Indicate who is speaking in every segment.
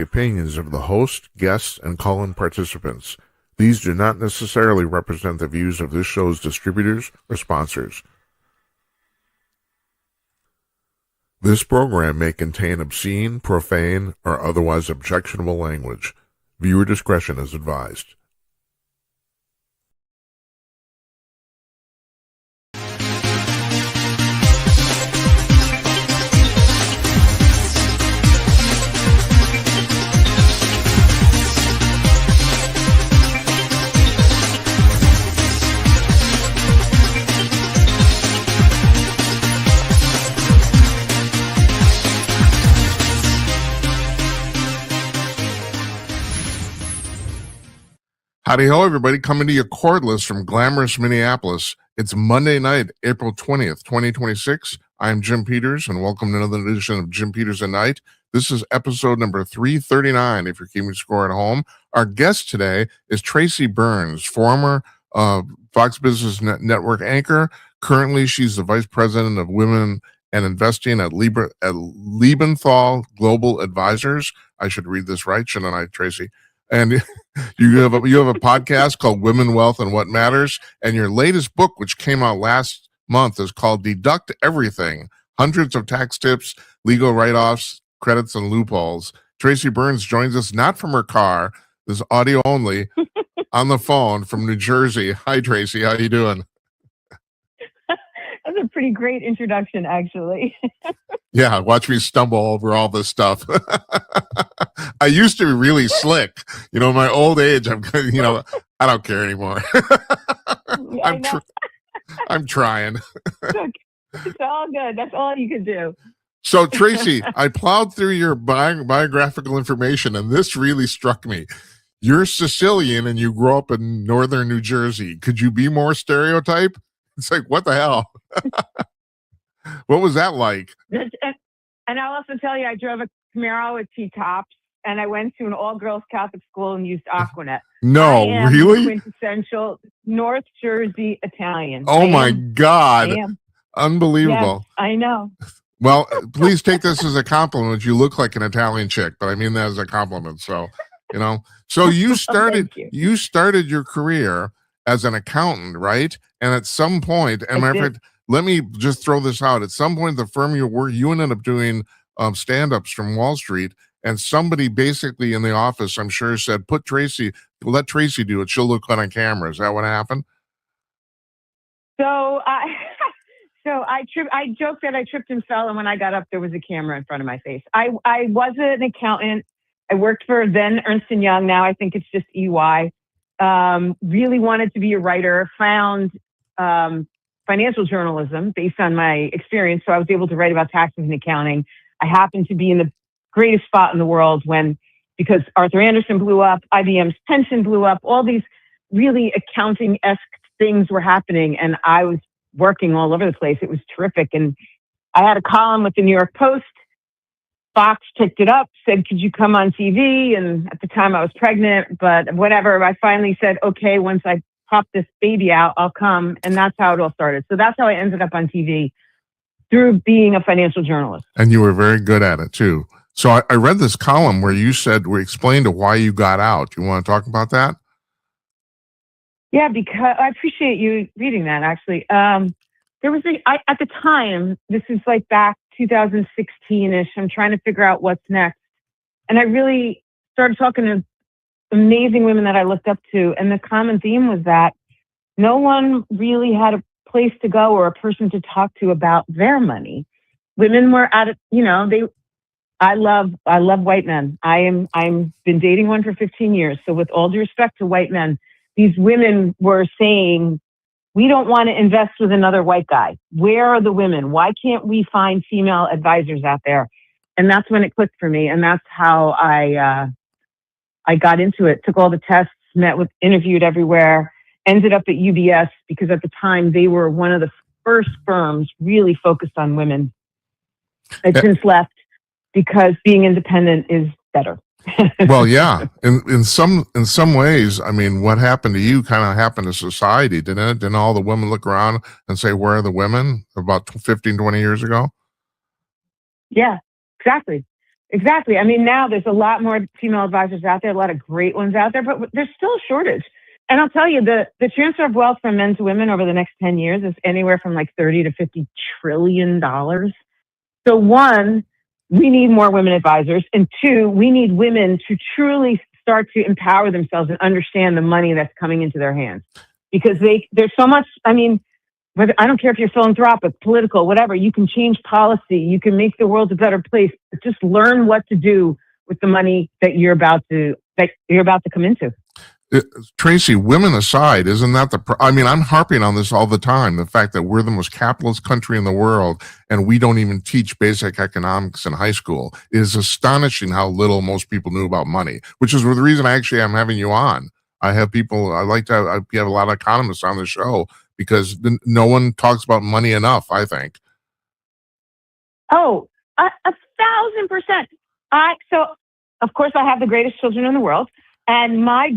Speaker 1: Opinions of the host, guests, and call-in participants. These do not necessarily represent the views of this show's distributors or sponsors. This program may contain obscene, profane, or otherwise objectionable language. Viewer discretion is advised. Howdy ho, everybody. Coming to you cordless from glamorous Minneapolis. It's Monday night, April 20th, 2026. I'm Jim Peters, and welcome to another edition of Jim Peters at Night. This is episode number 339, if you're keeping score at home. Our guest today is Tracy Byrnes, former Fox Business Network anchor. Currently, she's the vice president of women and investing at Liebenthal Global Advisors. I should read this right, shouldn't I, Tracy? And you have a podcast called Women, Wealth, and What Matters. And your latest book, which came out last month, is called Deduct Everything, Hundreds of Tax Tips, Legal Write-Offs, Credits, and Loopholes. Tracy Byrnes joins us not from her car, this is audio only, on the phone from New Jersey. Hi, Tracy. How you doing?
Speaker 2: That's a pretty great introduction, actually.
Speaker 1: Yeah, watch me stumble over all this stuff. I used to be really slick. You know, in my old age, I don't care anymore. I'm trying.
Speaker 2: It's all good. That's all you can do.
Speaker 1: So, Tracy, I plowed through your biographical information, and this really struck me. You're Sicilian, and you grew up in northern New Jersey. Could you be more stereotype? It's like, what the hell? What was that like?
Speaker 2: And I'll also tell you, I drove a Camaro with T-tops, and I went to an all-girls Catholic school and used Aquanet.
Speaker 1: No,
Speaker 2: I am
Speaker 1: really?
Speaker 2: Quintessential North Jersey Italian.
Speaker 1: Oh, my God. Unbelievable.
Speaker 2: Yes, I know.
Speaker 1: Well, please take this as a compliment. You look like an Italian chick, but I mean that as a compliment. So, so you started your career as an accountant, right? And at some point, and matter of fact, let me just throw this out. At some point, the firm you ended up doing stand-ups from Wall Street, and somebody basically in the office, I'm sure, said, let Tracy do it. She'll look good on camera. Is that what happened?
Speaker 2: So I joked that I tripped and fell, and when I got up, there was a camera in front of my face. I was an accountant. I worked for then Ernst & Young. Now I think it's just EY. Really wanted to be a writer, found financial journalism based on my experience. So I was able to write about taxes and accounting. I happened to be in the greatest spot in the world because Arthur Andersen blew up, IBM's pension blew up, all these really accounting-esque things were happening. And I was working all over the place. It was terrific. And I had a column with the New York Post. Fox picked it up, said, could you come on TV? And at the time I was pregnant, but whatever. I finally said, okay, once I pop this baby out, I'll come. And that's how it all started. So that's how I ended up on TV, through being a financial journalist. And you were very good at it too.
Speaker 1: So I read this column where you explained why you got out. You want to talk about that?
Speaker 2: Yeah, because I appreciate you reading that, actually. There was at the time, this is like back 2016-ish, I'm trying to figure out what's next. And I really started talking to amazing women that I looked up to. And the common theme was that no one really had a place to go or a person to talk to about their money. Women were at it, I love white men. I'm been dating one for 15 years. So with all due respect to white men, these women were saying, we don't want to invest with another white guy. Where are the women? Why can't we find female advisors out there? And that's when it clicked for me. And that's how I got into it. Took all the tests, interviewed everywhere, ended up at UBS because at the time they were one of the first firms really focused on women. I've since left because being independent is better.
Speaker 1: Well, yeah. In some ways, I mean, what happened to you kind of happened to society, didn't it? Didn't all the women look around and say, where are the women about 15, 20 years ago?
Speaker 2: Yeah, exactly. Exactly. I mean, now there's a lot more female advisors out there, a lot of great ones out there, but there's still a shortage. And I'll tell you, the transfer of wealth from men to women over the next 10 years is anywhere from like 30 to 50 trillion dollars. So one, we need more women advisors. And two, we need women to truly start to empower themselves and understand the money that's coming into their hands. Because there's so much, I mean, I don't care if you're philanthropic, political, whatever, you can change policy, you can make the world a better place. Just learn what to do with the money that you're about to come into.
Speaker 1: Tracy, women aside, isn't that I mean, I'm harping on this all the time, the fact that we're the most capitalist country in the world and we don't even teach basic economics in high school. It is astonishing how little most people knew about money, which is the reason I'm having you on. I have people, I have a lot of economists on the show because no one talks about money enough, I think.
Speaker 2: Oh, 1,000%. So of course I have the greatest children in the world. And my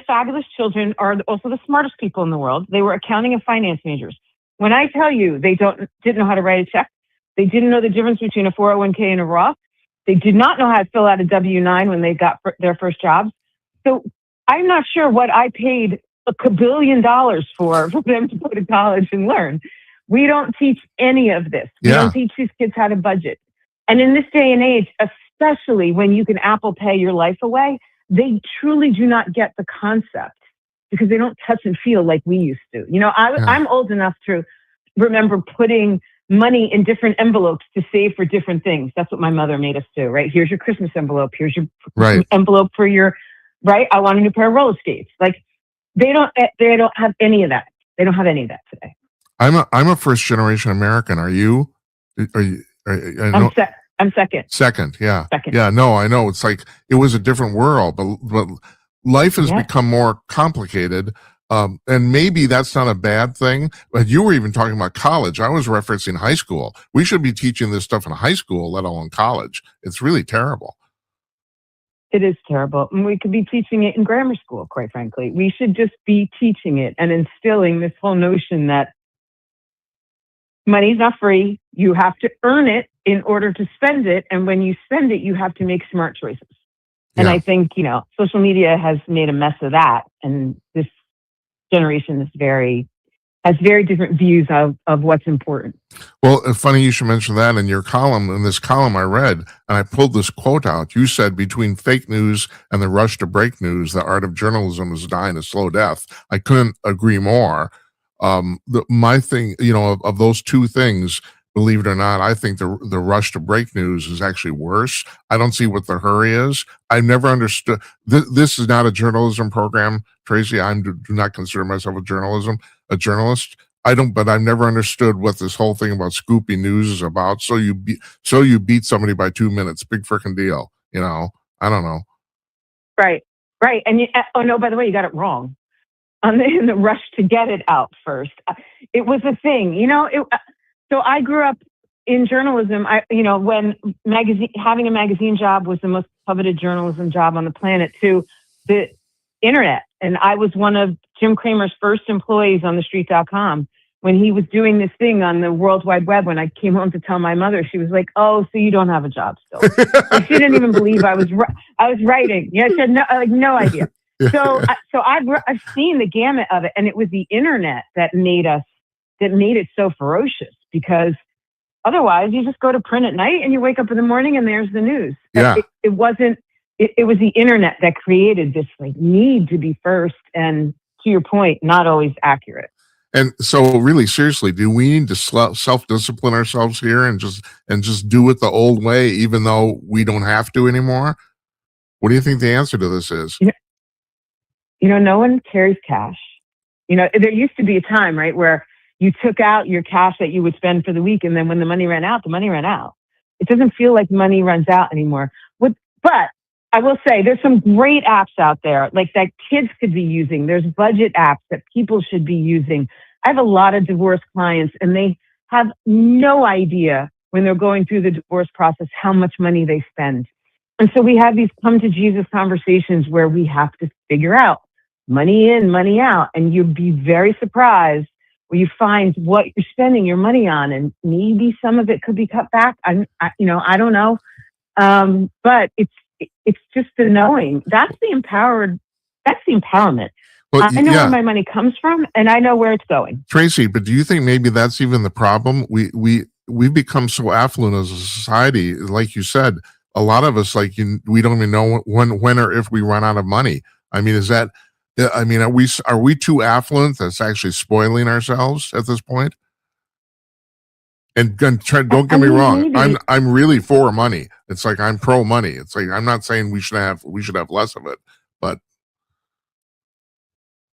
Speaker 2: fabulous children are also the smartest people in the world. They were accounting and finance majors. When I tell you they didn't know how to write a check, they didn't know the difference between a 401k and a Roth. They did not know how to fill out a W-9 when they got their first jobs. So I'm not sure what I paid $1 billion for them to go to college and learn. We don't teach any of this. We don't teach these kids how to budget. And in this day and age, especially when you can Apple Pay your life away, they truly do not get the concept because they don't touch and feel like we used to. You know, I'm old enough to remember putting money in different envelopes to save for different things. That's what my mother made us do, right? Here's your Christmas envelope. Here's your envelope for your, right? I want a new pair of roller skates. Like they don't have any of that. They don't have any of that today.
Speaker 1: I'm a first generation American. Are you?
Speaker 2: I'm second.
Speaker 1: Second. Yeah, no, I know. It's like, it was a different world, but life has become more complicated. And maybe that's not a bad thing, but you were even talking about college. I was referencing high school. We should be teaching this stuff in high school, let alone college. It's really terrible.
Speaker 2: It is terrible. And we could be teaching it in grammar school, quite frankly. We should just be teaching it and instilling this whole notion that money's not free. You have to earn it in order to spend it. And when you spend it, you have to make smart choices. And I think, social media has made a mess of that. And this generation has very different views of what's important.
Speaker 1: Well, funny you should mention that in this column I read, and I pulled this quote out. You said, between fake news and the rush to break news, the art of journalism is dying a slow death. I couldn't agree more. My thing, of those two things, believe it or not, I think the rush to break news is actually worse. I don't see what the hurry is. I've never understood. This is not a journalism program, Tracy. I do not consider myself a journalist. But I've never understood what this whole thing about scoopy news is about. So you beat somebody by 2 minutes, big freaking deal. I don't know. Right.
Speaker 2: And oh no, by the way, you got it wrong. In the rush to get it out first, it was a thing. So I grew up in journalism. When having a magazine job was the most coveted journalism job on the planet, to the internet. And I was one of Jim Cramer's first employees on TheStreet.com when he was doing this thing on the World Wide Web. When I came home to tell my mother, she was like, "Oh, so you don't have a job still?" She didn't even believe I was writing. Yeah, I said no idea. So I've seen the gamut of it, and it was the internet that made it so ferocious, because otherwise you just go to print at night and you wake up in the morning and there's the news.
Speaker 1: Yeah.
Speaker 2: It was the internet that created this need to be first, and to your point, not always accurate.
Speaker 1: And so really, seriously, do we need to self-discipline ourselves here and just do it the old way, even though we don't have to anymore? What do you think the answer to this is?
Speaker 2: No one carries cash. There used to be a time, right, where you took out your cash that you would spend for the week, and then when the money ran out, the money ran out. It doesn't feel like money runs out anymore. But I will say there's some great apps out there, like that kids could be using. There's budget apps that people should be using. I have a lot of divorce clients, and they have no idea when they're going through the divorce process how much money they spend. And so we have these come to Jesus conversations where we have to figure out money in, money out. And you'd be very surprised where you find what you're spending your money on. And maybe some of it could be cut back. I don't know. But it's just the knowing. That's the empowerment.
Speaker 1: Well,
Speaker 2: I know where my money comes from, and I know where it's going.
Speaker 1: Tracy, but do you think maybe that's even the problem? We've become so affluent as a society, like you said. A lot of us, we don't even know when or if we run out of money. I mean, is that? I mean, are we too affluent that's actually spoiling ourselves at this point? And don't get me wrong, I'm really for money. It's like I'm pro money. It's like I'm not saying we should have less of it, but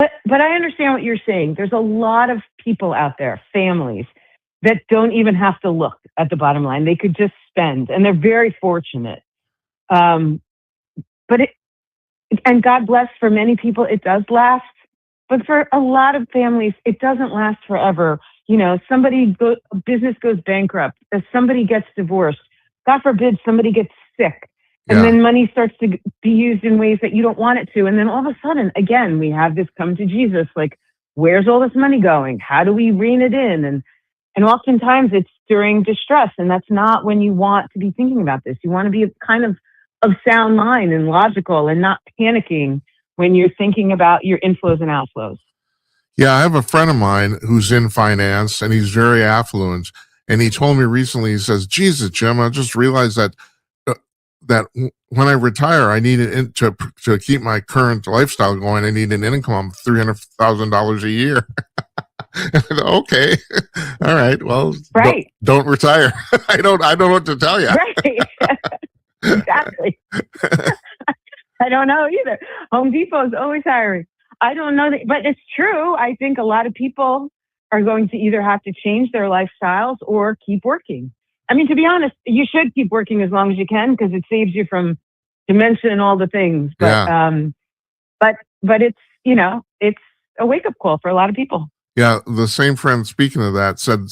Speaker 2: I understand what you're saying. There's a lot of people out there, families, that don't even have to look at the bottom line. They could just spend, and they're very fortunate. And God bless, for many people, it does last. But for a lot of families, it doesn't last forever. You know, a business goes bankrupt, if somebody gets divorced, God forbid somebody gets sick. And then money starts to be used in ways that you don't want it to. And then all of a sudden, again, we have this come to Jesus, like, where's all this money going? How do we rein it in? And oftentimes it's during distress. And that's not when you want to be thinking about this. You want to be kind of sound mind and logical and not panicking when you're thinking about your inflows and outflows.
Speaker 1: Yeah, I have a friend of mine who's in finance and he's very affluent. And he told me recently, he says, Jesus, Jim, I just realized that when I retire, I need to keep my current lifestyle going. I need an income of $300,000 a year. Okay, all right. Well,
Speaker 2: right.
Speaker 1: Don't retire. I don't know what to tell you.
Speaker 2: Right. Exactly. I don't know either. Home Depot is always hiring. I don't know, but it's true. I think a lot of people are going to either have to change their lifestyles or keep working. I mean, to be honest, you should keep working as long as you can because it saves you from dementia and all the things. But but it's, you know, it's a wake up call for a lot of people.
Speaker 1: Yeah, the same friend, speaking of that, said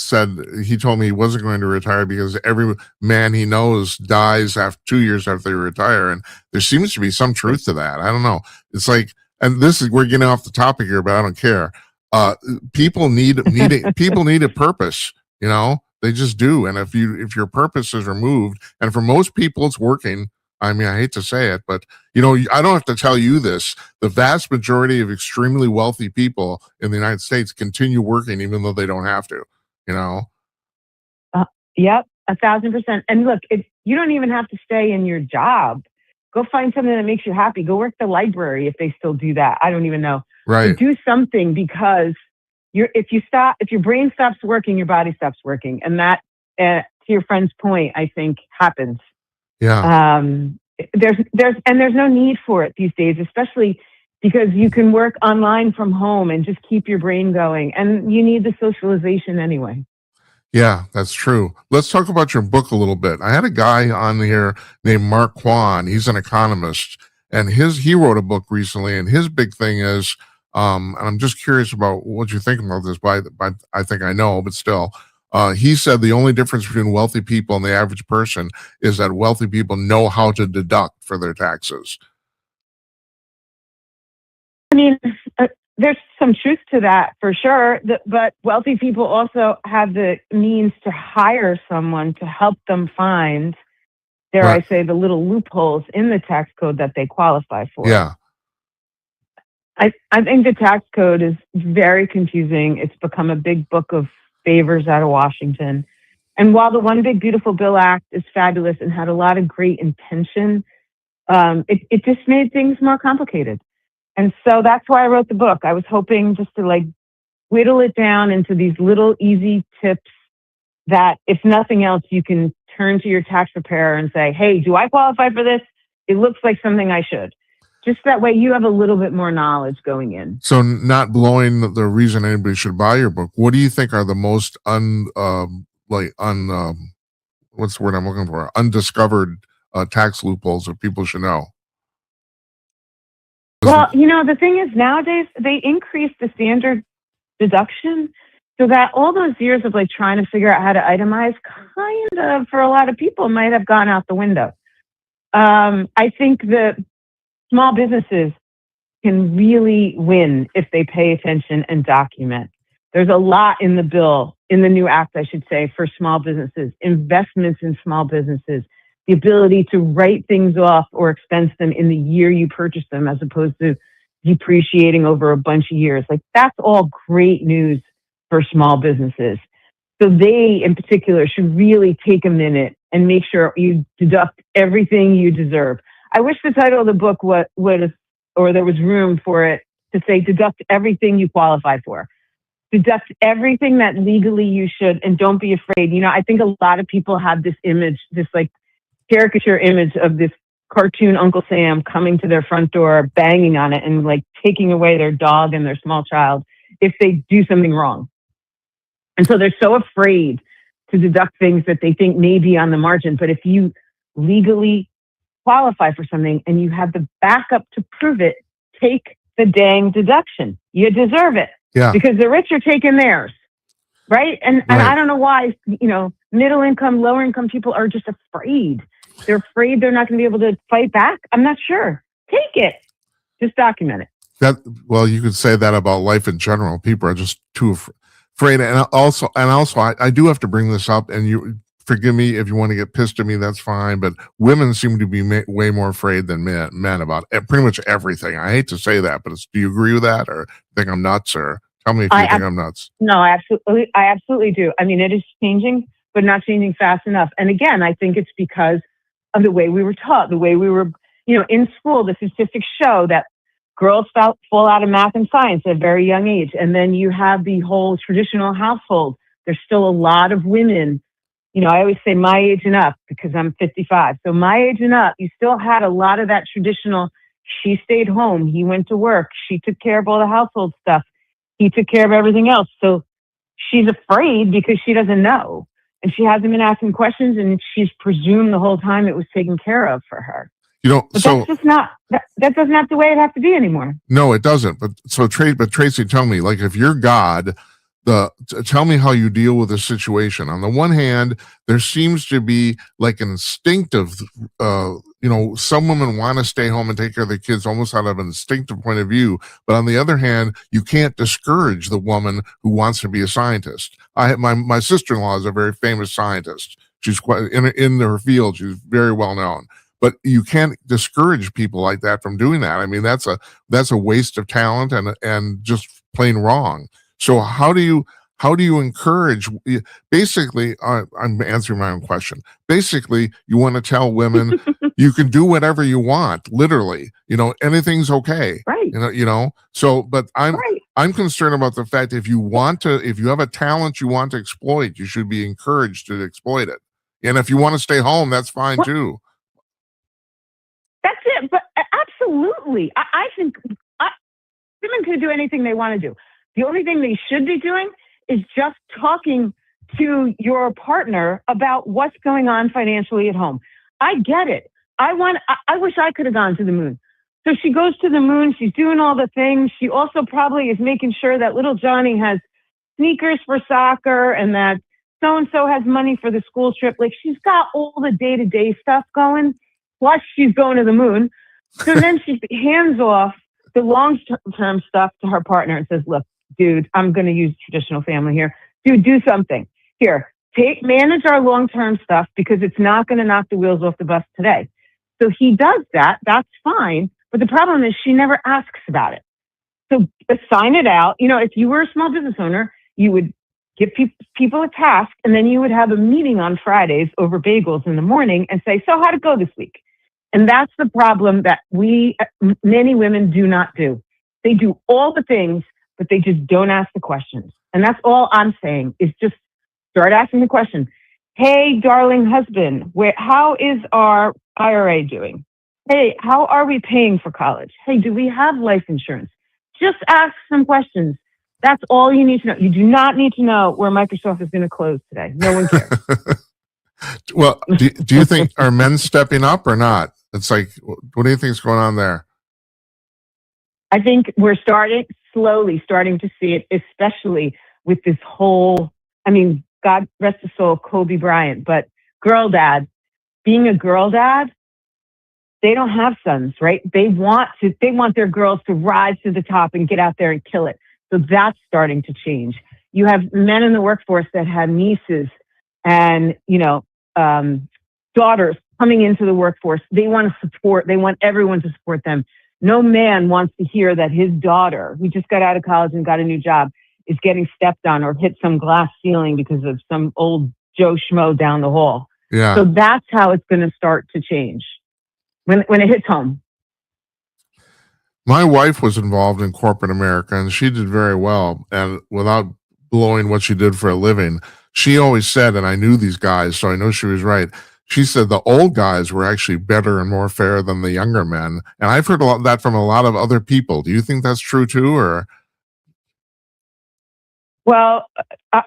Speaker 1: he told me he wasn't going to retire because every man he knows dies after 2 years after they retire, and there seems to be some truth to that. I don't know. It's like, and we're getting off the topic here, but I don't care. People need a purpose. You know, they just do. And if your purpose is removed, and for most people it's working. I mean, I hate to say it, but you know, I don't have to tell you this. The vast majority of extremely wealthy people in the United States continue working even though they don't have to, you know?
Speaker 2: Yep, 1,000%. And look, you don't even have to stay in your job. Go find something that makes you happy. Go work the library if they still do that. I don't even know.
Speaker 1: Right.
Speaker 2: But do something, because if your brain stops working, your body stops working. And that, to your friend's point, I think happens.
Speaker 1: Yeah.
Speaker 2: There's no need for it these days, especially because you can work online from home and just keep your brain going, and you need the socialization anyway.
Speaker 1: Yeah, that's true. Let's talk about your book a little bit. I had a guy on here named Mark Kwan. He's an economist, and he wrote a book recently, and his big thing is, and I'm just curious about what you think about this, but I think I know, but still. He said the only difference between wealthy people and the average person is that wealthy people know how to deduct for their taxes.
Speaker 2: I mean, there's some truth to that for sure, but wealthy people also have the means to hire someone to help them find, dare I say, the little loopholes in the tax code that they qualify for.
Speaker 1: Yeah.
Speaker 2: I think the tax code is very confusing. It's become a big book of favors out of Washington. And while the One Big Beautiful Bill Act is fabulous and had a lot of great intention, it just made things more complicated. And so that's why I wrote the book. I was hoping just to whittle it down into these little easy tips that, if nothing else, you can turn to your tax preparer and say, hey, do I qualify for this? It looks like something I should. Just that way you have a little bit more knowledge going in.
Speaker 1: So, not blowing the reason anybody should buy your book, what do you think are the most what's the word I'm looking for? Undiscovered tax loopholes that people should know?
Speaker 2: Well, you know, the thing is, nowadays they increase the standard deduction so that all those years of trying to figure out how to itemize, kind of, for a lot of people, might have gone out the window. I think the small businesses can really win if they pay attention and document. There's a lot in the bill, in the new act, I should say, for small businesses, investments in small businesses, the ability to write things off or expense them in the year you purchase them, as opposed to depreciating over a bunch of years. Like, that's all great news for small businesses. So they, in particular, should really take a minute and make sure you deduct everything you deserve. I wish the title of the book would, or there was room for it to say, deduct everything you qualify for. Deduct everything that legally you should, and don't be afraid. You know, I think a lot of people have this image, this like caricature image of this cartoon Uncle Sam coming to their front door, banging on it, and like taking away their dog and their small child if they do something wrong. And so they're so afraid to deduct things that they think may be on the margin. But if you legally qualify for something and you have the backup to prove it, take the dang deduction. You deserve it.
Speaker 1: Yeah.
Speaker 2: Because the rich are taking theirs. Right? And I don't know why, you know, middle income, lower income people are just afraid. They're afraid they're not going to be able to fight back. I'm not sure. Take it. Just document it.
Speaker 1: Well, you could say that about life in general. People are just too afraid. And also, I do have to bring this up, and you forgive me if you want to get pissed at me, that's fine. But women seem to be way more afraid than men about pretty much everything. I hate to say that, but do you agree with that, or think I'm nuts, or tell me if you think I'm nuts?
Speaker 2: No, I absolutely do. I mean, it is changing, but not changing fast enough. And again, I think it's because of the way we were taught, the way we were, you know, in school. The statistics show that girls fall out of math and science at a very young age. And then you have the whole traditional household. There's still a lot of women, you know, I always say my age and up because I'm 55. So my age and up, you still had a lot of that traditional, she stayed home, he went to work, she took care of all the household stuff, he took care of everything else. So she's afraid because she doesn't know. And she hasn't been asking questions, and she's presumed the whole time it was taken care of for her.
Speaker 1: You know,
Speaker 2: but that's just not, that doesn't have the way it has to be anymore.
Speaker 1: No, it doesn't. But Tracy, tell me, like, if you're God, tell me how you deal with the situation. On the one hand, there seems to be like an instinctive, you know, some women want to stay home and take care of their kids almost out of an instinctive point of view. But on the other hand, you can't discourage the woman who wants to be a scientist. My sister-in-law is a very famous scientist. She's quite in her field. She's very well known. But you can't discourage people like that from doing that. I mean, that's a waste of talent and just plain wrong. So how do you encourage? Basically, I'm answering my own question. Basically, you want to tell women you can do whatever you want. Literally, you know, anything's okay.
Speaker 2: Right.
Speaker 1: You know. So, but I'm concerned about the fact if you have a talent you want to exploit, you should be encouraged to exploit it. And if you want to stay home, that's fine too.
Speaker 2: That's it. But absolutely, I think women can do anything they want to do. The only thing they should be doing is just talking to your partner about what's going on financially at home. I get it. I wish I could have gone to the moon. So she goes to the moon. She's doing all the things. She also probably is making sure that little Johnny has sneakers for soccer and that so-and-so has money for the school trip. Like, she's got all the day-to-day stuff going. Plus, she's going to the moon. So then she hands off the long-term stuff to her partner and says, look, dude, I'm going to use traditional family here. Dude, do something. Here, manage our long-term stuff because it's not going to knock the wheels off the bus today. So he does that. That's fine. But the problem is she never asks about it. So assign it out. You know, if you were a small business owner, you would give people a task, and then you would have a meeting on Fridays over bagels in the morning and say, so how'd it go this week? And that's the problem that many women do not do. They do all the things, but they just don't ask the questions. And that's all I'm saying is just start asking the question. Hey, darling husband, how is our IRA doing? Hey, how are we paying for college? Hey, do we have life insurance? Just ask some questions. That's all you need to know. You do not need to know where Microsoft is going to close today. No one cares.
Speaker 1: Well, do you think, are men stepping up or not? It's like, what do you think is going on there?
Speaker 2: I think we're slowly starting to see it, especially with this whole, I mean, God rest his soul, Kobe Bryant, but girl dad, being a girl dad, they don't have sons, right? They want their girls to rise to the top and get out there and kill it. So that's starting to change. You have men in the workforce that have nieces and, you know, daughters coming into the workforce, they want everyone to support them. No man wants to hear that his daughter, who just got out of college and got a new job, is getting stepped on or hit some glass ceiling because of some old Joe Schmo down the hall.
Speaker 1: Yeah.
Speaker 2: So that's how it's going to start to change when it hits home.
Speaker 1: My wife was involved in corporate America, and she did very well. And without blowing what she did for a living, she always said, and I knew these guys, so I know she was right. She said the old guys were actually better and more fair than the younger men. And I've heard a lot of that from a lot of other people. Do you think that's true too, or?
Speaker 2: Well,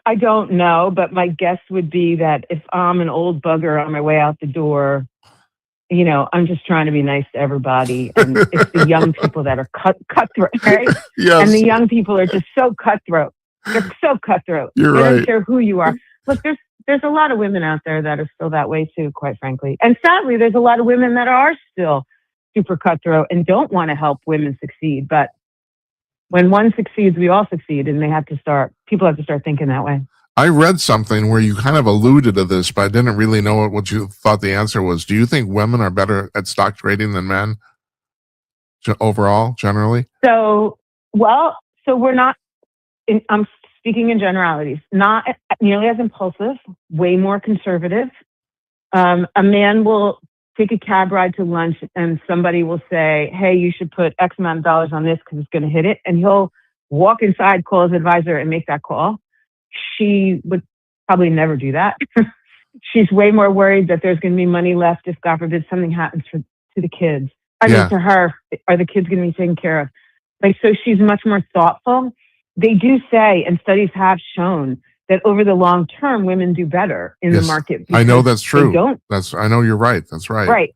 Speaker 2: I don't know, but my guess would be that if I'm an old bugger on my way out the door, I'm just trying to be nice to everybody. And it's the young people that are cutthroat, right?
Speaker 1: Yes.
Speaker 2: And the young people are just so cutthroat. They're so cutthroat.
Speaker 1: You're
Speaker 2: They
Speaker 1: right.
Speaker 2: don't care who you are. Look, there's a lot of women out there that are still that way too, quite frankly. And sadly, there's a lot of women that are still super cutthroat and don't want to help women succeed. But when one succeeds, we all succeed, and people have to start thinking that way.
Speaker 1: I read something where you kind of alluded to this, but I didn't really know what you thought the answer was. Do you think women are better at stock trading than men overall, generally?
Speaker 2: So we're not, I'm speaking in generalities, not nearly as impulsive, way more conservative. A man will take a cab ride to lunch and somebody will say, hey, you should put X amount of dollars on this because it's going to hit it. And he'll walk inside, call his advisor and make that call. She would probably never do that. She's way more worried that there's going to be money left if, God forbid, something happens to the kids. I mean, to her, are the kids going to be taken care of? So she's much more thoughtful. They do say, and studies have shown, that over the long term, women do better in the market.
Speaker 1: I know that's true. I know you're right. That's right.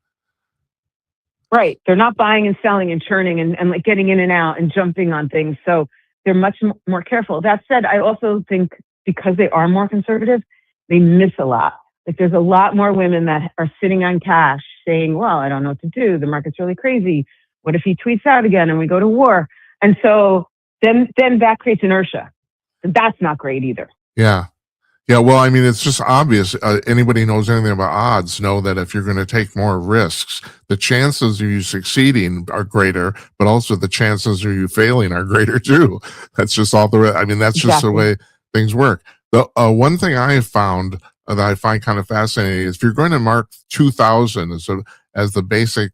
Speaker 2: Right. They're not buying and selling and churning and like getting in and out and jumping on things. So they're much more careful. That said, I also think because they are more conservative, they miss a lot. Like there's a lot more women that are sitting on cash saying, well, I don't know what to do. The market's really crazy. What if he tweets out again and we go to war? And so then that creates inertia. That's not great either.
Speaker 1: Yeah. Yeah. Well, I mean, it's just obvious. Anybody who knows anything about odds know that if you're going to take more risks, the chances of you succeeding are greater, but also the chances of you failing are greater too. That's just that's just the way things work. The one thing I have found that I find kind of fascinating is if you're going to mark 2000 as the basic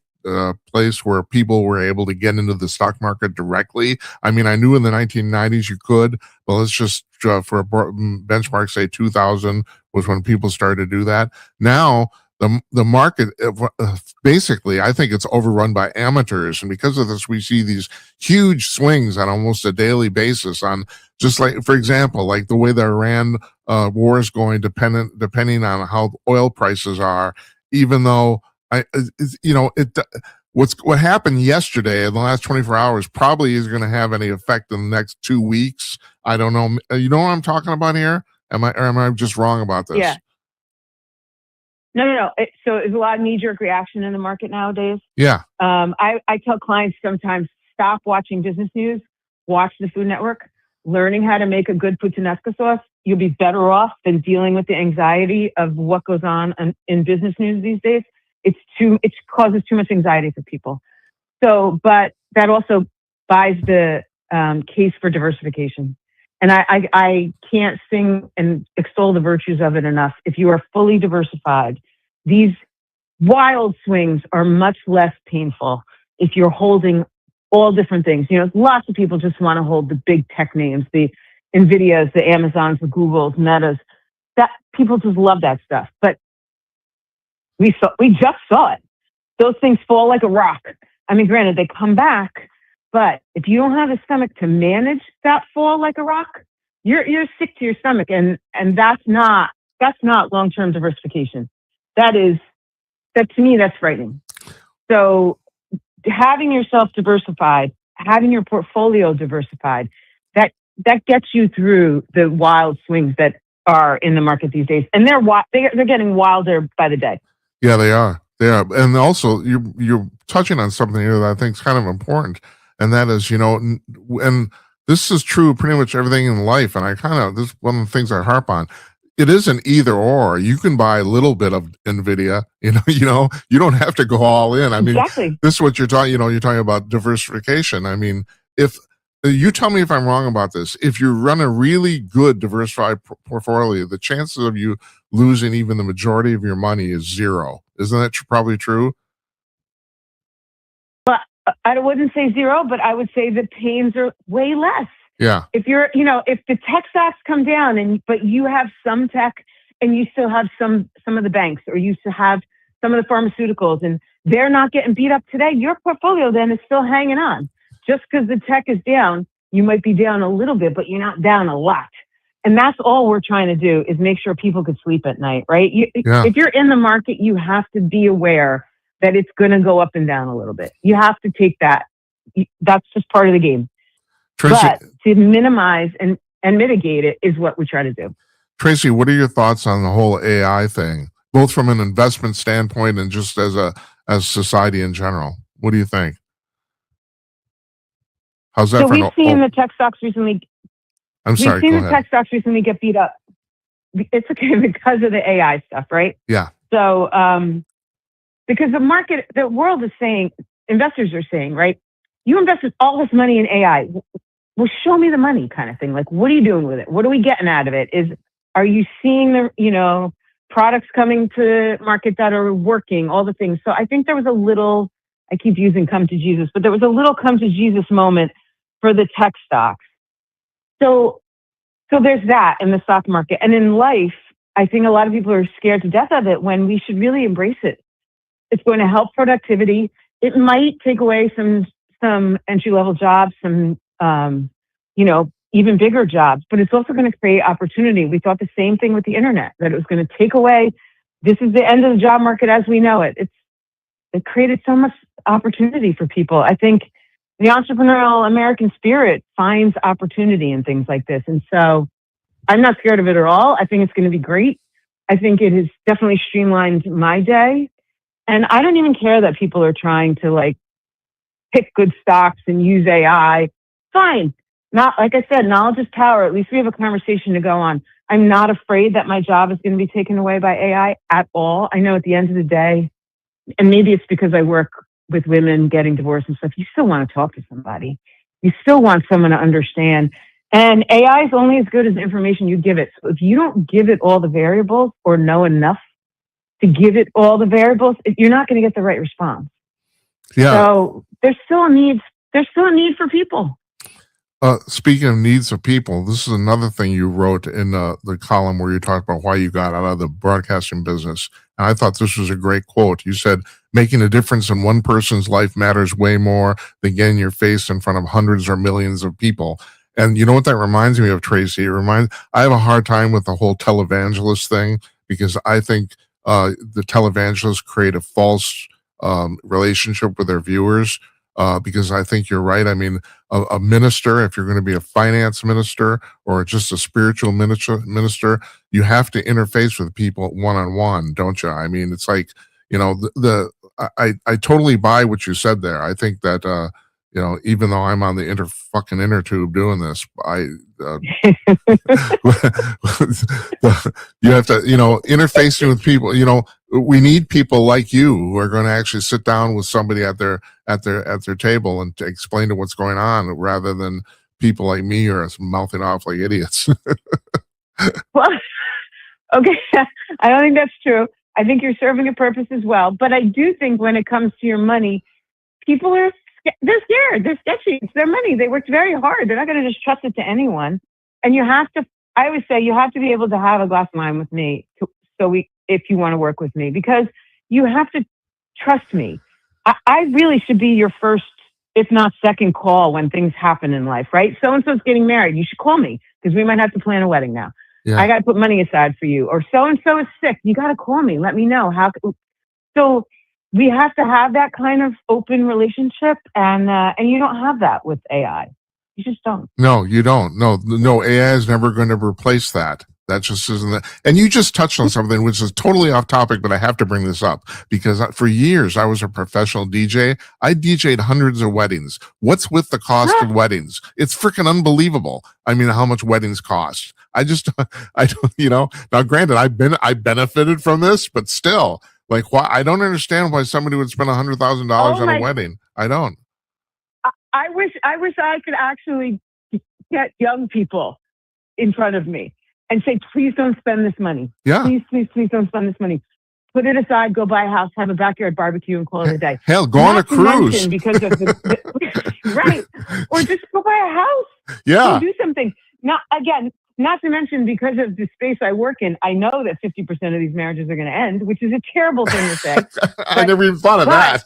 Speaker 1: place where people were able to get into the stock market directly. I mean, I knew in the 1990s you could, but let's just for a benchmark say 2000 was when people started to do that. Now the market basically, I think it's overrun by amateurs, and because of this, we see these huge swings on almost a daily basis. On just like, for example, like the way the Iran war is going, depending on how oil prices are, even though. What happened yesterday in the last 24 hours probably is going to have any effect in the next 2 weeks. I don't know. You know what I'm talking about here? Am I just wrong about this?
Speaker 2: Yeah. No. So there's a lot of knee-jerk reaction in the market nowadays.
Speaker 1: Yeah.
Speaker 2: I tell clients sometimes, stop watching business news, watch the Food Network. Learning how to make a good puttanesca sauce, you'll be better off than dealing with the anxiety of what goes on in business news these days. It causes too much anxiety for people. So, but that also buys the case for diversification. And I can't sing and extol the virtues of it enough. If you are fully diversified, these wild swings are much less painful if you're holding all different things. Lots of people just want to hold the big tech names, the NVIDIAs, the Amazons, the Googles, Metas. That people just love that stuff. But we just saw it. Those things fall like a rock. I mean, granted, they come back, but if you don't have a stomach to manage that fall like a rock, you're sick to your stomach, and that's not long-term diversification. To me, that's frightening. So having yourself diversified, having your portfolio diversified, that gets you through the wild swings that are in the market these days, and they're getting wilder by the day.
Speaker 1: Yeah, they are. And also you're touching on something here that I think is kind of important, and that is, and this is true pretty much everything in life. And this is one of the things I harp on. it isn't either or. You can buy a little bit of Nvidia. You don't have to go all in. I mean,
Speaker 2: Exactly.
Speaker 1: this is what you're talking. You're talking about diversification. I mean, if you tell me if I'm wrong about this, if you run a really good diversified portfolio, the chances of you losing even the majority of your money is zero. Isn't that probably true?
Speaker 2: But I wouldn't say zero, but I would say the pains are way less.
Speaker 1: Yeah.
Speaker 2: If if the tech stocks come down but you have some tech and you still have some of the banks, or you still have some of the pharmaceuticals, and they're not getting beat up today, your portfolio then is still hanging on. Just because the tech is down, you might be down a little bit, but you're not down a lot. And that's all we're trying to do, is make sure people could sleep at night, right? If you're in the market, you have to be aware that it's going to go up and down a little bit. You have to take that. That's just part of the game.
Speaker 1: Tracy,
Speaker 2: but to minimize and mitigate it is what we try to do.
Speaker 1: Tracy, what are your thoughts on the whole AI thing, both from an investment standpoint and just as society in general? What do you think? How's that?
Speaker 2: So we've seen the tech stocks recently.
Speaker 1: I'm sorry.
Speaker 2: We've seen the tech stocks recently get beat up. It's okay because of the AI stuff, right?
Speaker 1: Yeah.
Speaker 2: So because the world is saying, investors are saying, right? You invested all this money in AI. Well, show me the money, kind of thing. Like, what are you doing with it? What are we getting out of it? Are you seeing the, products coming to market that are working, all the things? So I think there was a little, I keep using come to Jesus, but there was a little come to Jesus moment for the tech stocks. So there's that in the stock market. And in life, I think a lot of people are scared to death of it when we should really embrace it. It's going to help productivity. It might take away some entry-level jobs, some even bigger jobs, but it's also going to create opportunity. We thought the same thing with the internet, that it was going to take away. This is the end of the job market as we know it. It created so much opportunity for people. I think the entrepreneurial American spirit finds opportunity in things like this. And so I'm not scared of it at all. I think it's going to be great. I think it has definitely streamlined my day. And I don't even care that people are trying to pick good stocks and use AI. Fine. Not, like I said, knowledge is power. At least we have a conversation to go on. I'm not afraid that my job is going to be taken away by AI at all. I know at the end of the day, and maybe it's because I work with women getting divorced and stuff, you still want to talk to somebody. You still want someone to understand. And AI is only as good as the information you give it. So if you don't give it all the variables or know enough to give it all the variables, you're not going to get the right response. Yeah. So there's still a need for people.
Speaker 1: Speaking of needs of people, this is another thing you wrote in the column where you talked about why you got out of the broadcasting business. And I thought this was a great quote. You said, making a difference in one person's life matters way more than getting your face in front of hundreds or millions of people. And you know what that reminds me of, Tracy? I have a hard time with the whole televangelist thing, because I think the televangelists create a false relationship with their viewers. Because I think you're right. I mean, a minister, if you're going to be a finance minister or just a spiritual minister, you have to interface with people one-on-one, don't you? I mean, it's like, I totally buy what you said there. I think that, even though I'm on the inner tube doing this, you have to, interfacing with people, we need people like you who are going to actually sit down with somebody at their table and to explain to what's going on, rather than people like me who are mouthing off like idiots.
Speaker 2: Well, okay. I don't think that's true. I think you're serving a purpose as well. But I do think when it comes to your money, people they're scared. They're sketchy. It's their money. They worked very hard. They're not going to just trust it to anyone. And I always say, you have to be able to have a glass of wine with me if you want to work with me, because you have to trust me. I really should be your first, if not second call when things happen in life, right? So-and-so's getting married. You should call me because we might have to plan a wedding now. Yeah. I got to put money aside for you. Or so-and-so is sick. You got to call me. Let me know. So we have to have that kind of open relationship, and you don't have that with AI. You just don't.
Speaker 1: No, you don't. No, AI is never going to replace that. That just isn't that. And you just touched on something which is totally off topic, but I have to bring this up because for years I was a professional DJ. I DJ'd hundreds of weddings. What's with the cost of weddings? It's freaking unbelievable. I mean, how much weddings cost. I don't, now granted, I benefited from this, but still, like, why? I don't understand why somebody would spend $100,000 on a wedding. I don't.
Speaker 2: I wish I could actually get young people in front of me and say, please don't spend this money.
Speaker 1: Yeah.
Speaker 2: Please don't spend this money. Put it aside, go buy a house, have a backyard barbecue, and call it a day.
Speaker 1: Hell, go on a cruise.
Speaker 2: Because of right. Or just go buy a house.
Speaker 1: Yeah.
Speaker 2: Or do something. Not to mention, because of the space I work in, I know that 50% of these marriages are going to end, which is a terrible thing to say.
Speaker 1: I never even thought of that.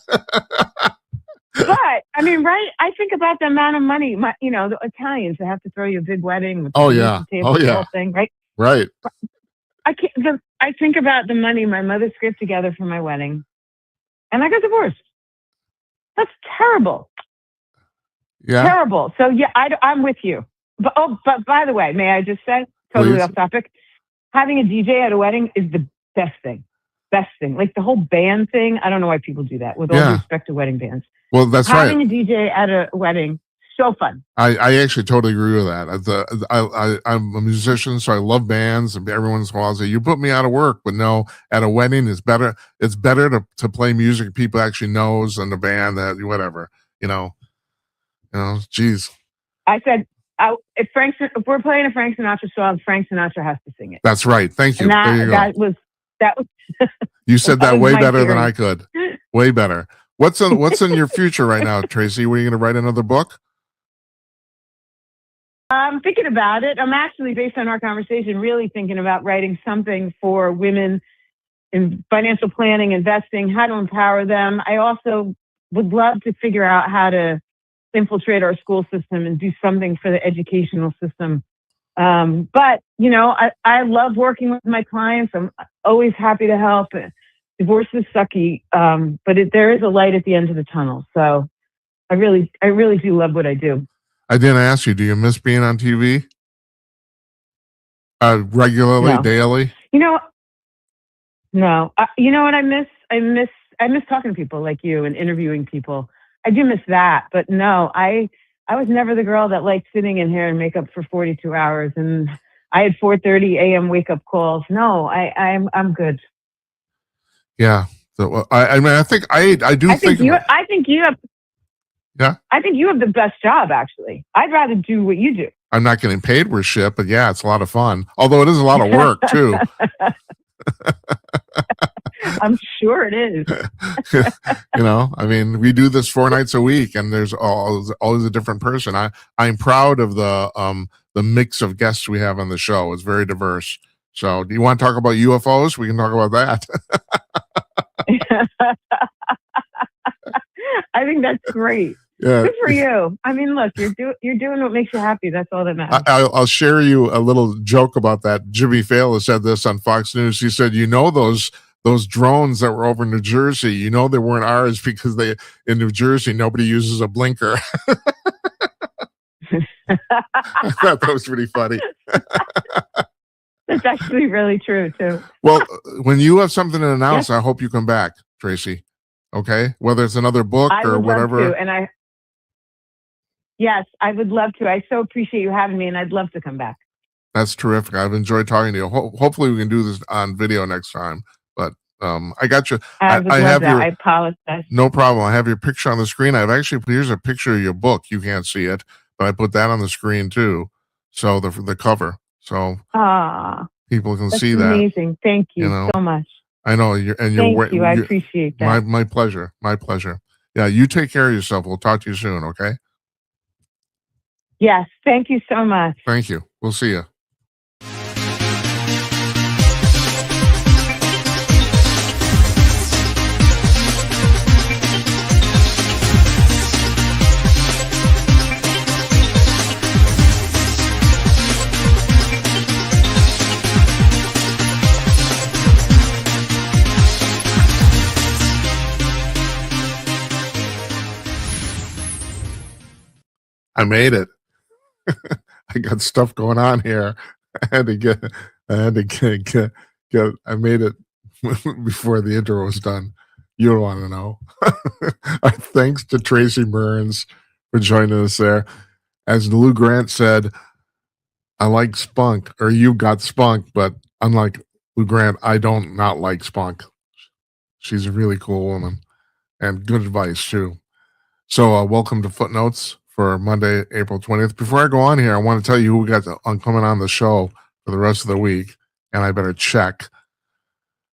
Speaker 2: But I mean, right? I think about the amount of money. The Italians, they have to throw you a big wedding. With
Speaker 1: the
Speaker 2: whole thing, right?
Speaker 1: Right.
Speaker 2: I think about the money my mother scraped together for my wedding, and I got divorced. That's terrible.
Speaker 1: Yeah.
Speaker 2: Terrible. So yeah, I'm with you. But by the way, may I just say, totally off topic, having a DJ at a wedding is the best thing. Best thing. Like the whole band thing. I don't know why people do that. With all due respect to wedding bands.
Speaker 1: Well, that's
Speaker 2: having a DJ at a wedding, so fun.
Speaker 1: I actually totally agree with that. I'm a musician, so I love bands. And every once in a while, I say, you put me out of work, but no, at a wedding, it's better. It's better to play music people actually knows than the band that whatever. Geez.
Speaker 2: I said, if we're playing a Frank Sinatra song, Frank Sinatra has to sing it.
Speaker 1: That's right. Thank you.
Speaker 2: And
Speaker 1: there you
Speaker 2: go. That was.
Speaker 1: You said that way better than I could. Way better. What's in your future right now, Tracy? Were you going to write another book?
Speaker 2: I'm thinking about it. I'm actually, based on our conversation, really thinking about writing something for women in financial planning, investing, how to empower them. I also would love to figure out how to infiltrate our school system and do something for the educational system. But, I love working with my clients. I'm always happy to help. Divorce is sucky, but there is a light at the end of the tunnel. So I really do love what I do. I
Speaker 1: didn't ask you, do you miss being on TV? Regularly, daily?
Speaker 2: No. You know what I miss? I miss talking to people like you and interviewing people. I do miss that, but no, I was never the girl that liked sitting in hair and makeup for 42 hours, and I had 4:30 a.m. wake up calls. No, I'm good.
Speaker 1: Yeah. So I think you have. Yeah.
Speaker 2: I think you have the best job. Actually, I'd rather do what you do.
Speaker 1: I'm not getting paid for shit, but yeah, it's a lot of fun. Although it is a lot of work too.
Speaker 2: I'm sure it is.
Speaker 1: I mean, we do this 4 nights a week, and there's always a different person. I'm proud of the mix of guests we have on the show. It's very diverse. So, do you want to talk about UFOs? We can talk about that.
Speaker 2: I think that's great.
Speaker 1: Yeah.
Speaker 2: Good for you. I mean, look, you're doing what makes you happy. That's all that matters.
Speaker 1: I'll share you a little joke about that. Jimmy Fallon said this on Fox News. He said, those drones that were over New Jersey, they weren't ours because in New Jersey, nobody uses a blinker. I thought that was pretty funny.
Speaker 2: That's actually really true, too.
Speaker 1: Well, when you have something to announce, I hope you come back, Tracy. Okay? Whether it's another book or whatever.
Speaker 2: Love to, yes, I would love to. I so appreciate you having me, and I'd love to come back.
Speaker 1: That's terrific. I've enjoyed talking to you. Hopefully we can do this on video next time. But I got you.
Speaker 2: I apologize.
Speaker 1: No problem. I have your picture on the screen. Here's a picture of your book. You can't see it, but I put that on the screen too. So the cover. So people can see that.
Speaker 2: Amazing. Thank you so much.
Speaker 1: I know
Speaker 2: Thank you. I appreciate that.
Speaker 1: My pleasure. My pleasure. Yeah, you take care of yourself. We'll talk to you soon, okay?
Speaker 2: Yes. Thank you so much.
Speaker 1: Thank you. We'll see you. I made it. I got stuff going on here. I had to I had to get I made it before the intro was done. You don't want to know. Thanks to Tracy Byrnes for joining us there. As Lou Grant said, I like spunk, or you got spunk, but unlike Lou Grant, I don't not like spunk. She's a really cool woman and good advice too. So welcome to Footnotes for Monday, April 20th. Before I go on here, I want to tell you who we got coming on the show for the rest of the week, and I better check.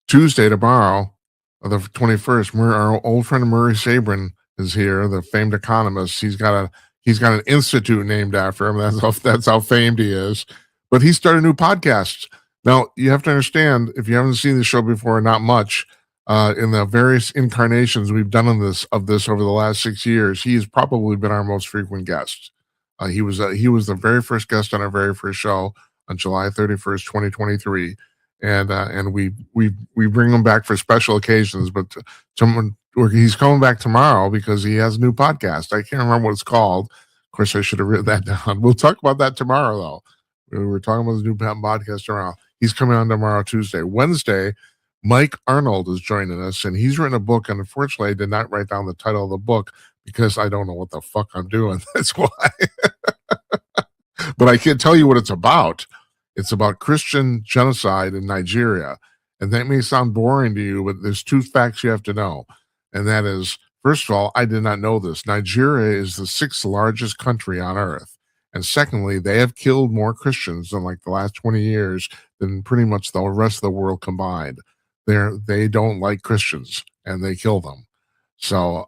Speaker 1: Tuesday, tomorrow, the 21st, our old friend Murray Sabrin is here, the famed economist. He's got an institute named after him. That's how famed he is. But he started a new podcast. Now, you have to understand, if you haven't seen the show before, not much, in the various incarnations we've done of this over the last 6 years, he has probably been our most frequent guest. He was the very first guest on our very first show on July 31st, 2023. And we bring him back for special occasions, but he's coming back tomorrow because he has a new podcast. I can't remember what it's called. Of course, I should have written that down. We'll talk about that tomorrow, though. We're talking about his new podcast tomorrow. He's coming on tomorrow, Tuesday. Wednesday, Mike Arnold is joining us, and he's written a book. And unfortunately, I did not write down the title of the book because I don't know what the fuck I'm doing. That's why. But I can tell you what it's about. It's about Christian genocide in Nigeria. And that may sound boring to you, but there's two facts you have to know. And that is, first of all, I did not know this. Nigeria is the 6th largest country on earth. And secondly, they have killed more Christians in like the last 20 years than pretty much the rest of the world combined. They don't like Christians, and they kill them. So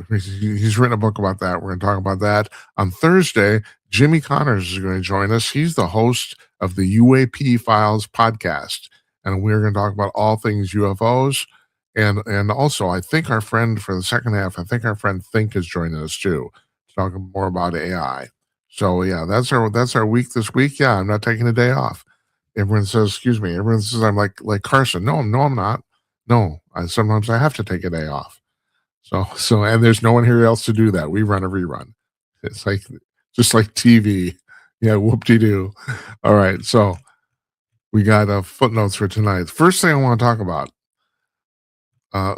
Speaker 1: he's written a book about that. We're going to talk about that. On Thursday, Jimmy Connors is going to join us. He's the host of the UAP Files podcast, and we're going to talk about all things UFOs. And also, I think our friend for the second half, I think our friend Think is joining us too, to talk more about AI. So yeah, that's our week this week. Yeah, I'm not taking a day off. Everyone says, excuse me. Everyone says I'm like Carson. No, I'm not. No, sometimes I have to take a day off. So, and there's no one here else to do that. We run a rerun. It's like just like TV. Yeah, whoop-de-doo. All right, so we got footnotes for tonight. First thing I want to talk about,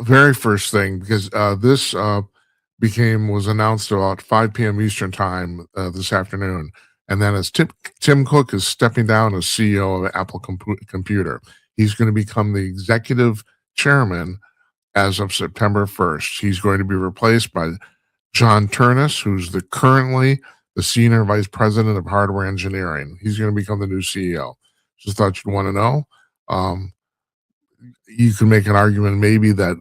Speaker 1: very first thing, because this was announced about 5 p.m. Eastern time this afternoon, and that is Tim Cook is stepping down as CEO of Apple Computer. He's going to become the executive chairman as of September 1st. He's going to be replaced by John Turnus, who's currently the senior vice president of hardware engineering. He's going to become the new CEO. Just thought you'd want to know. You can make an argument maybe that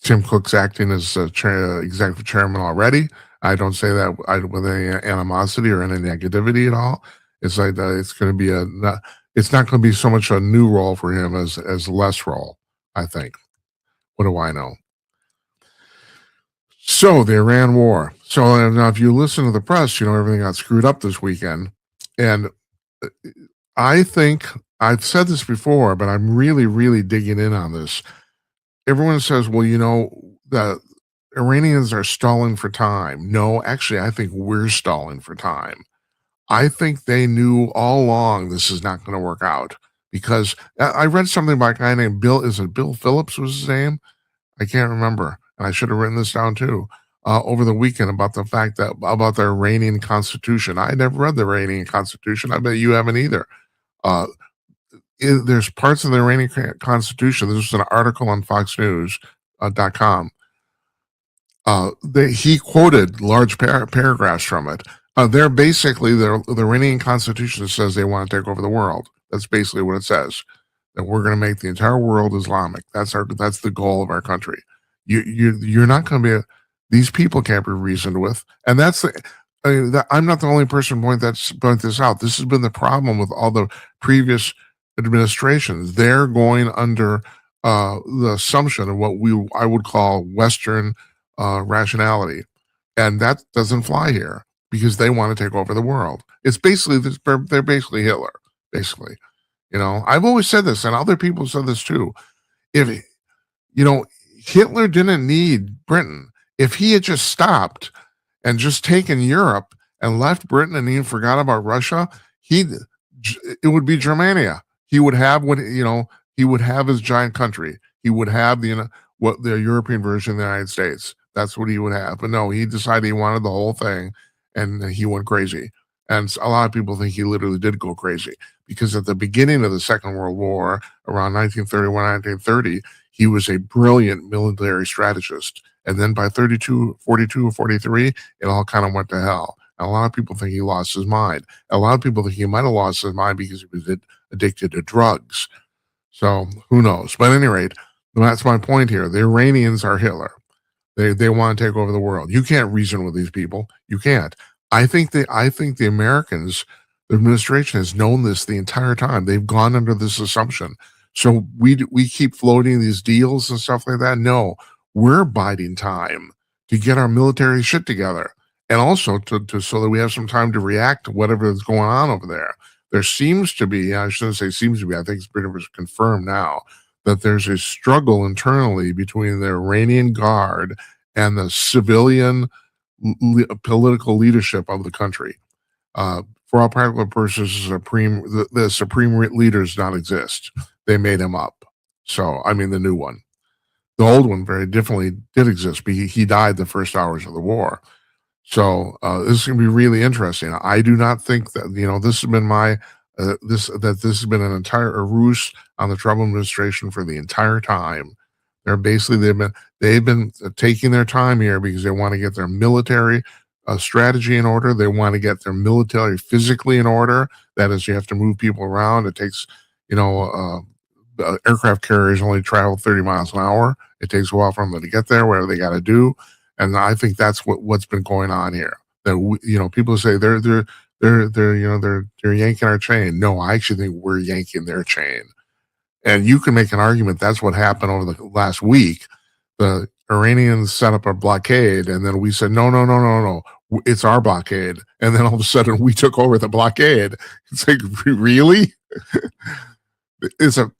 Speaker 1: Tim Cook's acting as executive chairman already. I don't say that with any animosity or any negativity at all. It's like it's going to be it's not going to be so much a new role for him as less role, I think. What do I know? So the Iran war. So now if you listen to the press, everything got screwed up this weekend. And I think I've said this before, but I'm really, really digging in on this. Everyone says, well, the Iranians are stalling for time. No, actually, I think we're stalling for time. I think they knew all along this is not going to work out, because I read something by a guy named Bill. Is it Bill Phillips was his name? I can't remember. And I should have written this down too, over the weekend about the fact that about the Iranian Constitution. I never read the Iranian Constitution. I bet you haven't either. There's parts of the Iranian Constitution. This was an article on FoxNews.com. He quoted large paragraphs from it. They're basically the Iranian Constitution says they want to take over the world. That's basically what it says. That we're going to make the entire world Islamic. That's the goal of our country. You're not going to be. These people can't be reasoned with, and that's I'm not the only person point this out. This has been the problem with all the previous administrations. They're going under the assumption of what I would call Western rationality, and that doesn't fly here because they want to take over the world. It's basically they're basically Hitler. Basically, I've always said this, and other people said this too. If Hitler didn't need Britain. If he had just stopped and just taken Europe and left Britain and even forgot about Russia, it would be Germania. He would have he would have his giant country. He would have what the European version of the United States. That's what he would have. But no, he decided he wanted the whole thing, and he went crazy. And a lot of people think he literally did go crazy because at the beginning of the Second World War, around 1931, 1930, he was a brilliant military strategist. And then by 42, 43, it all kind of went to hell. And a lot of people think he lost his mind. A lot of people think he might have lost his mind because he was addicted to drugs. So who knows? But at any rate, that's my point here. The Iranians are Hitler. They want to take over the world. You can't reason with these people. You can't. I think the Americans, the administration has known this the entire time. They've gone under this assumption. So we keep floating these deals and stuff like that. No, we're biding time to get our military shit together, and also to so that we have some time to react to whatever is going on over there. There seems to be, I shouldn't say seems to be, I think it's pretty much confirmed now, that there's a struggle internally between the Iranian Guard and the civilian political leadership of the country. For all practical purposes, the supreme leader does not exist. They made him up. So, I mean, the new one. The old one very definitely did exist, but he died the first hours of the war. So this is going to be really interesting. I do not think that this has been this has been an entire ruse on the Trump administration for the entire time. They've been taking their time here because they want to get their military strategy in order. They want to get their military physically in order. That is, you have to move people around. It takes aircraft carriers only travel 30 miles an hour. It takes a while for them to get there, whatever they got to do. And I think that's what's been going on here. That people say they're yanking our chain. No, I actually think we're yanking their chain. And you can make an argument that's what happened over the last week. The Iranians set up a blockade, and then we said no, it's our blockade. And then all of a sudden we took over the blockade. It's like, really?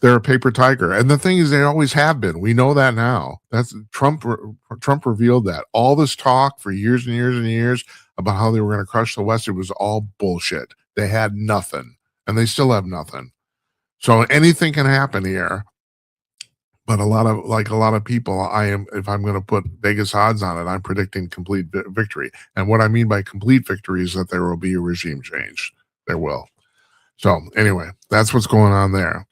Speaker 1: They're a paper tiger, and the thing is, they always have been. We know that now. That's Trump revealed that. All this talk for years and years and years about how they were going to crush the West, it was all bullshit. They had nothing, and they still have nothing. So anything can happen here. But a lot of people, if I'm going to put Vegas odds on it, I'm predicting complete victory. And what I mean by complete victory is that there will be a regime change. There will. So anyway, that's what's going on there.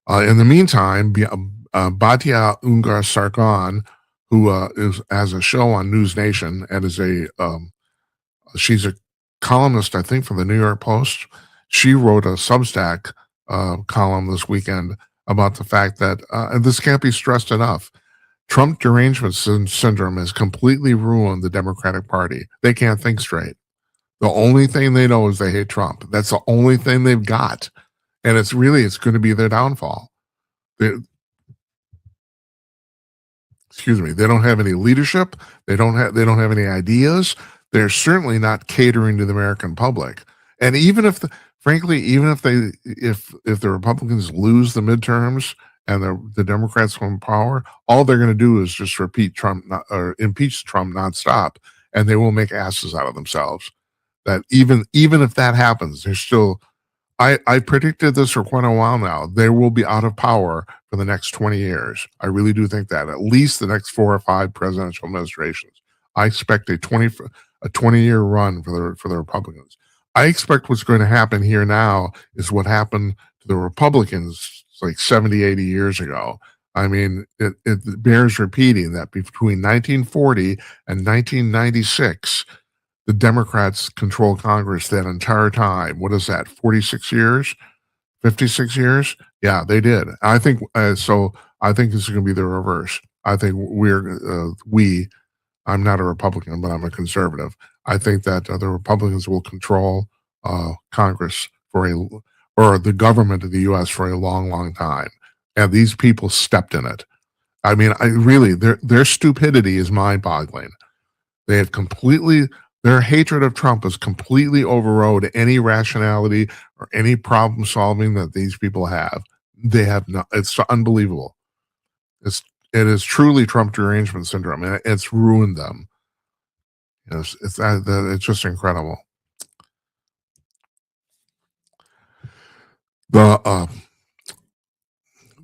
Speaker 1: In the meantime, Batia Ungar Sargon, who has a show on News Nation and she's a columnist, I think, for the New York Post. She wrote a Substack column this weekend about the fact that, and this can't be stressed enough, Trump derangement syndrome has completely ruined the Democratic Party. They can't think straight. The only thing they know is they hate Trump. That's the only thing they've got. And it's going to be their downfall. Excuse me. They don't have any leadership. They don't have any ideas. They're certainly not catering to the American public. And even if the Republicans lose the midterms and the Democrats come in power, all they're going to do is just impeach Trump nonstop, and they will make asses out of themselves. That even if that happens, there's still. I predicted this for quite a while now. They will be out of power for the next 20 years. I really do think that, at least the next 4 or 5 presidential administrations. I expect a 20-year run for the Republicans. I expect what's going to happen here now is what happened to the Republicans like 70, 80 years ago. I mean, it bears repeating that between 1940 and 1996, the Democrats controlled Congress that entire time. What is that, 46 years? 56 years? Yeah, they did. I think so. I think this is going to be the reverse. I think I'm not a Republican, but I'm a conservative. I think that the Republicans will control Congress or the government of the U.S. for a long, long time. And these people stepped in it. I mean, their stupidity is mind-boggling. They have their hatred of Trump has completely overrode any rationality or any problem solving that these people have. They have not. It's unbelievable. It is truly Trump derangement syndrome, and it's ruined them. It's just incredible. The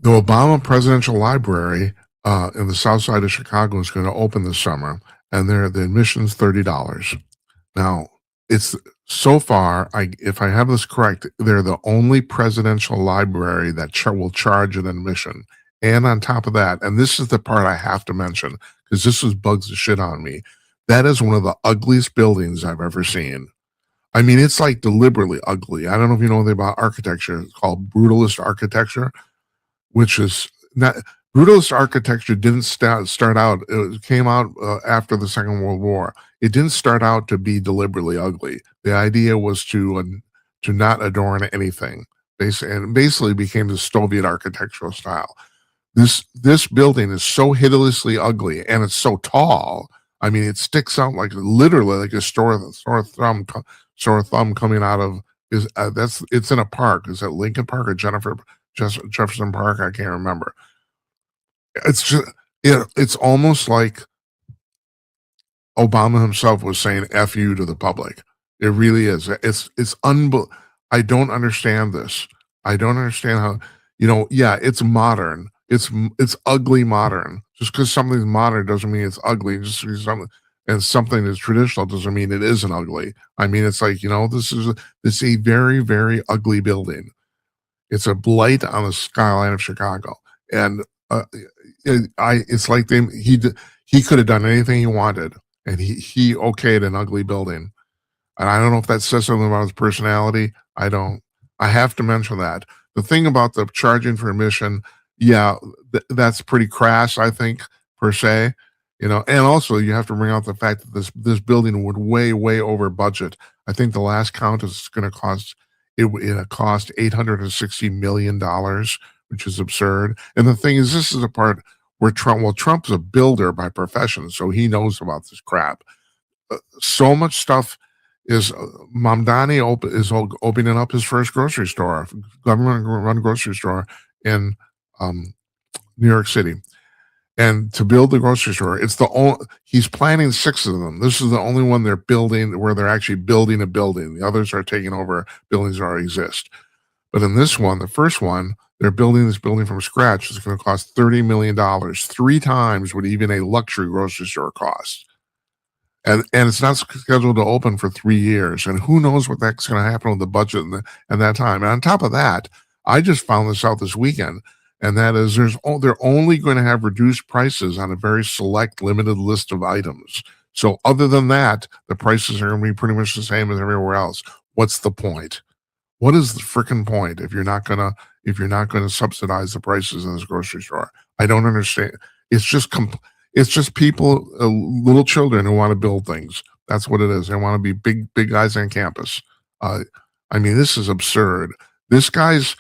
Speaker 1: Obama Presidential Library in the south side of Chicago is going to open this summer, and the admission's $30. Now, it's so far, if I have this correct, they're the only presidential library that will charge an admission. And on top of that, and this is the part I have to mention, because this bugs the shit on me, that is one of the ugliest buildings I've ever seen. I mean, it's like deliberately ugly. I don't know if you know anything about architecture. It's called brutalist architecture, which is not brutalist architecture. Didn't start out. It came out after the Second World War. It didn't start out to be deliberately ugly. The idea was to not adorn anything. Basically became the Soviet architectural style. This building is so hideously ugly, and it's so tall. I mean, it sticks out like literally like a sore thumb coming out of it's in a park. Is that Lincoln Park or Jefferson Park? I can't remember. It's just it's almost like Obama himself was saying "F you" to the public. It really is. It's I don't understand this. I don't understand how yeah, it's modern. It's ugly modern. Just because something's modern doesn't mean it's ugly. Just because something is traditional doesn't mean it isn't ugly. I mean, it's like this is a very, very ugly building. It's a blight on the skyline of Chicago, and it's like he could have done anything he wanted, and he okayed an ugly building. And I don't know if that says something about his personality. I don't. I have to mention that. The thing about the charging for admission, yeah, that's pretty crass, I think, per se. And also you have to bring out the fact that this building would way over budget. I think the last count is going to cost cost $860 million, which is absurd. And the thing is, this is a part where Trump's a builder by profession, so he knows about this crap. So much stuff is Mamdani is opening up his first grocery store, government-run grocery store in New York City. And to build the grocery store, he's planning 6 of them. This is the only one they're building where they're actually building a building. The others are taking over buildings that already exist. But in this one, the first one, they're building this building from scratch. It's going to cost $30 million, 3 times what even a luxury grocery store costs. And it's not scheduled to open for 3 years. And who knows what that's going to happen with the budget and that time. And on top of that, I just found this out this weekend, and that is they're only going to have reduced prices on a very select, limited list of items. So other than that, the prices are going to be pretty much the same as everywhere else. What's the point? What is the freaking point if you're not gonna subsidize the prices in this grocery store? I don't understand. It's just people, little children who want to build things. That's what it is. They want to be big guys on campus. I mean, this is absurd. This guy's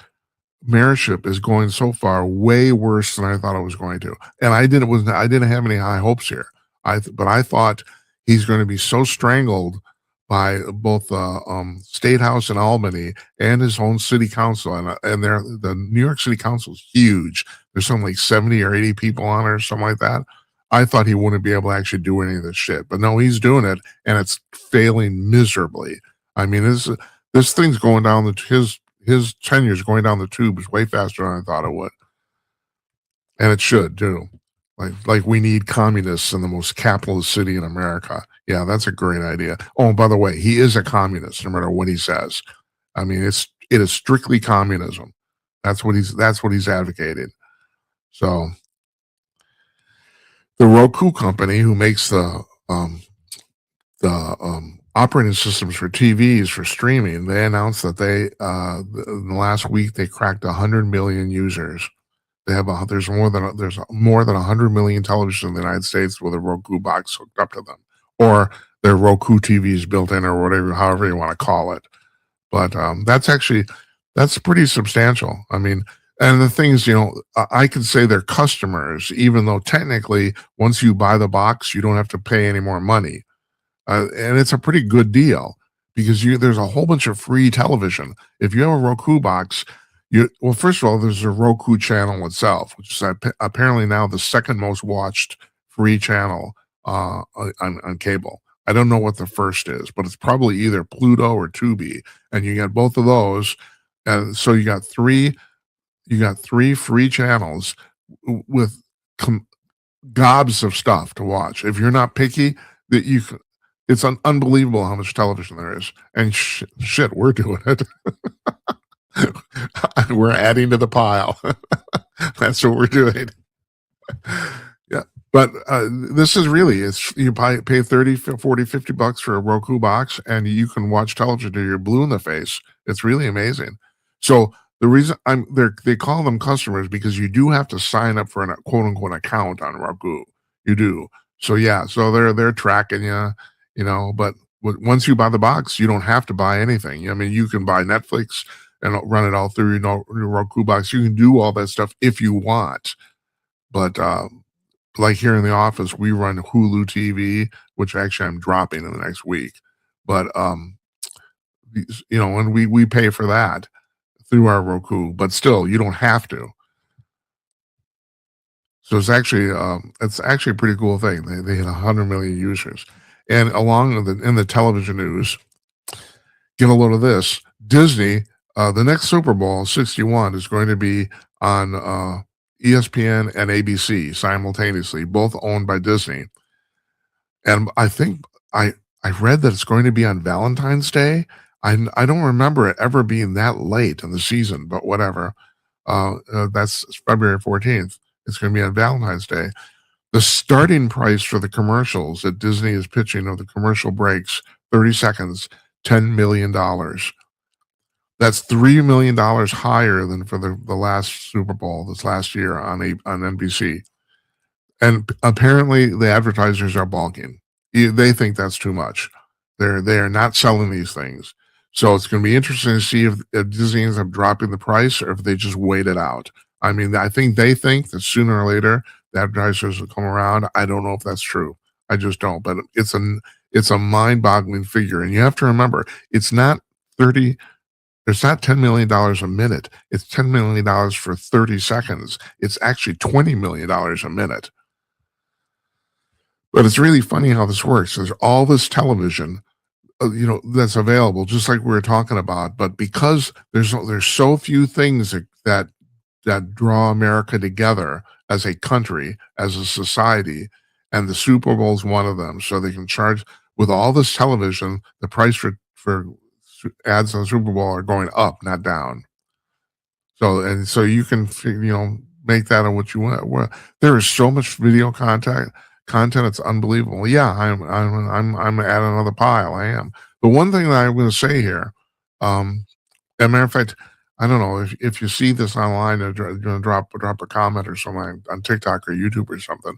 Speaker 1: mayorship is going so far way worse than I thought it was going to, and I didn't have any high hopes here. But I thought he's going to be so strangled by both the State House in Albany and his own city council, and the New York City Council is huge. There's something like 70 or 80 people on it or something like that. I thought he wouldn't be able to actually do any of this shit, but no, he's doing it, and it's failing miserably. I mean, this thing's going down his tenure's going down the tubes way faster than I thought it would, and it should too. Like we need communists in the most capitalist city in America. Yeah, that's a great idea. Oh, and by the way, he is a communist, no matter what he says. I mean, it is strictly communism. That's what he's advocating. So the Roku company, who makes the operating systems for TVs for streaming, they announced that in the last week they cracked 100 million users. There's more than 100 million televisions in the United States with a Roku box hooked up to them, or their Roku TVs built in, or whatever, however you want to call it. But that's pretty substantial. I mean, and the thing is, I could say they're customers, even though technically, once you buy the box, you don't have to pay any more money, and it's a pretty good deal because there's a whole bunch of free television. If you have a Roku box. Well, first of all, there's a Roku channel itself, which is apparently now the second most watched free channel on cable. I don't know what the first is, but it's probably either Pluto or Tubi, and you get both of those. And so you got three free channels with gobs of stuff to watch. If you're not picky, that you can, it's unbelievable how much television there is. And shit, we're doing it. We're adding to the pile. That's what we're doing. Yeah. But this is really, it's you pay 30, 40, 50 bucks for a Roku box and you can watch television till you're blue in the face. It's really amazing. So the reason they call them customers because you do have to sign up for a quote unquote account on Roku. You do. So yeah, so they're tracking you, but once you buy the box, you don't have to buy anything. I mean, you can buy Netflix and run it all through your Roku box. You can do all that stuff if you want. But like here in the office, we run Hulu TV, which actually I'm dropping in the next week. But and we pay for that through our Roku, but still, you don't have to. So it's actually a pretty cool thing. They hit 100 million users, and along in the television news, get a load of this: Disney, the next Super Bowl 61 is going to be on ESPN and ABC simultaneously, both owned by Disney. And I think I read that it's going to be on Valentine's Day. I don't remember it ever being that late in the season, but whatever. That's February 14th. It's going to be on Valentine's Day. The starting price for the commercials that Disney is pitching of the commercial breaks, 30 seconds, $10 million. That's $3 million higher than for the last Super Bowl this last year on NBC. And apparently the advertisers are balking. They think that's too much. They are not selling these things. So it's going to be interesting to see if Disney ends up dropping the price or if they just wait it out. I mean, I think they think that sooner or later the advertisers will come around. I don't know if that's true. I just don't. But it's a mind-boggling figure. And you have to remember, it's not $10 million a minute. It's $10 million for 30 seconds. It's actually $20 million a minute. But it's really funny how this works. There's all this television, that's available, just like we were talking about. But because there's so few things that draw America together as a country, as a society, and the Super Bowl is one of them. So they can charge with all this television. The price for ads on the Super Bowl are going up, not down. So you can make that on what you want. There is so much video content. It's unbelievable. Yeah, I'm at another pile. I am. The one thing that I'm going to say here, as a matter of fact, I don't know if you see this online, drop a comment or something on TikTok or YouTube or something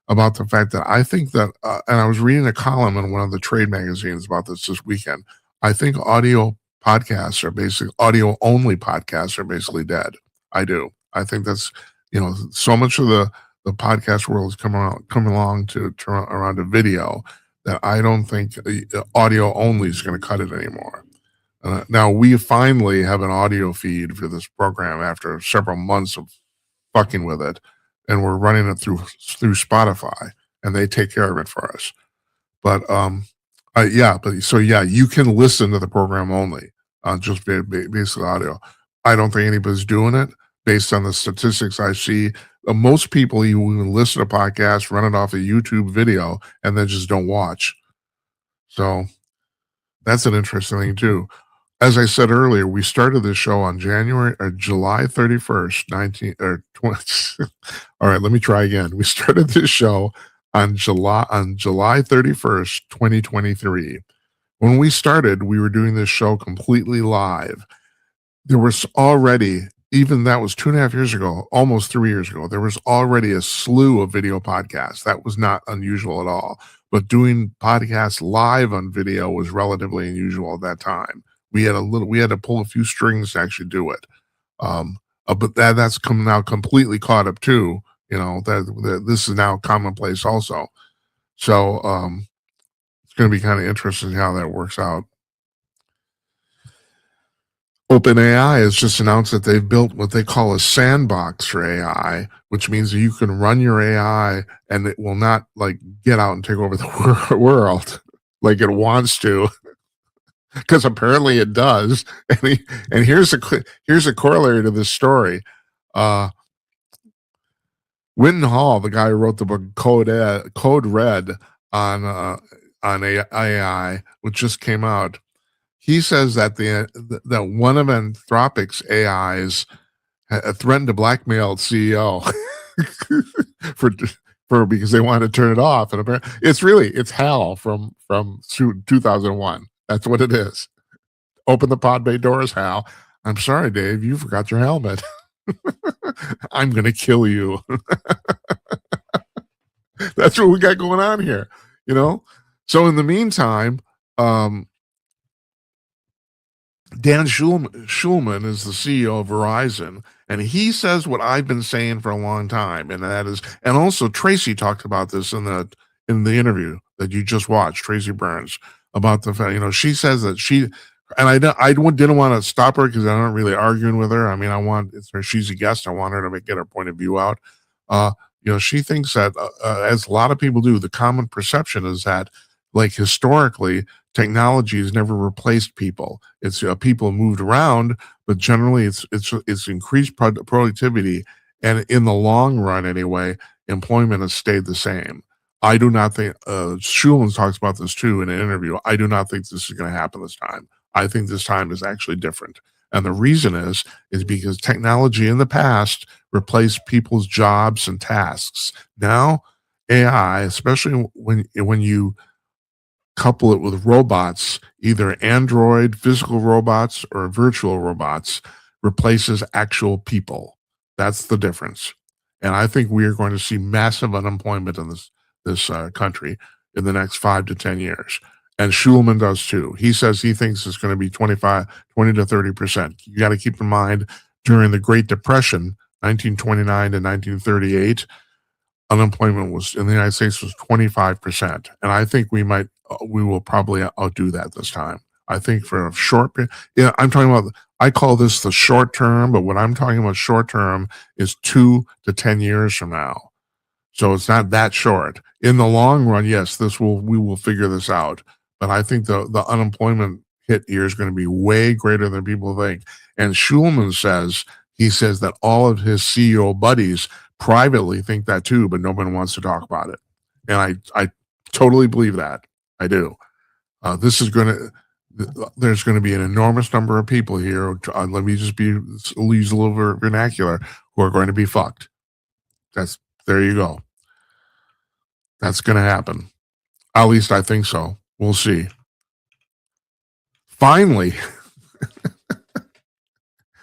Speaker 1: about the fact that I think that, and I was reading a column in one of the trade magazines about this weekend. I think audio only podcasts are basically dead. I do. I think that's so much of the podcast world is coming along to turn around to video that I don't think audio only is going to cut it anymore. Now we finally have an audio feed for this program after several months of fucking with it, and we're running it through Spotify, and they take care of it for us. But you can listen to the program only on just basically audio. I don't think anybody's doing it based on the statistics I see. Most people even listen to podcasts, run it off a YouTube video, and then just don't watch. So that's an interesting thing too. As I said earlier, we started this show on July 31st, 20. All right, let me try again. We started this show on July 31st, 2023. When we started, we were doing this show completely live. There was already, even that was 2.5 years ago, almost 3 years ago, there was already a slew of video podcasts. That was not unusual at all. But doing podcasts live on video was relatively unusual at that time. We had to pull a few strings to actually do it. But that's now completely caught up too. That this is now commonplace also. So it's going to be kind of interesting how that works out. OpenAI has just announced that they've built what they call a sandbox for AI, which means that you can run your AI and it will not get out and take over the world like it wants to. because apparently it does. And here's a corollary to this story. Winton Hall, the guy who wrote the book Code Red on AI, which just came out, he says that that one of Anthropic's AIs threatened to blackmail CEO for because they wanted to turn it off. And apparently, it's Hal from 2001. That's what it is. Open the pod bay doors, Hal. I'm sorry, Dave, you forgot your helmet. I'm gonna kill you. That's what we got going on here, you know. So in the meantime, Dan Schulman is the CEO of Verizon, and he says what I've been saying for a long time, and that is, and also Tracy talked about this in the interview that you just watched, Tracy Byrnes, about the fact, she says that she, and I didn't want to stop her because I'm not really arguing with her. I mean, she's a guest. I want her to get her point of view out. She thinks that, as a lot of people do, the common perception is that, like, historically, technology has never replaced people. It's people moved around, but generally it's increased productivity, and in the long run, anyway, employment has stayed the same. I do not think Schulman talks about this too in an interview. I do not think this is going to happen this time. I think this time is actually different, and the reason is because technology in the past replaced people's jobs and tasks. Now, AI, especially when you couple it with robots, either android physical robots or virtual robots, replaces actual people. That's the difference. And I think we are going to see massive unemployment in this country in the next 5 to 10 years. And Schulman does too. He says he thinks it's going to be 20 to 30%. You got to keep in mind, during the Great Depression, 1929 to 1938, unemployment was in the United States was 25%. And I think we will probably outdo that this time. I think for a short period, I'm talking about, I call this the short term, but what I'm talking about short term is 2 to 10 years from now. So it's not that short. In the long run, yes, we will figure this out. But I think the unemployment hit here is going to be way greater than people think. And Schulman says that all of his CEO buddies privately think that too, but nobody wants to talk about it. And I totally believe that. I do. There's going to be an enormous number of people here. Let me just use a little vernacular, who are going to be fucked. There you go. That's going to happen. At least I think so. We'll see. Finally,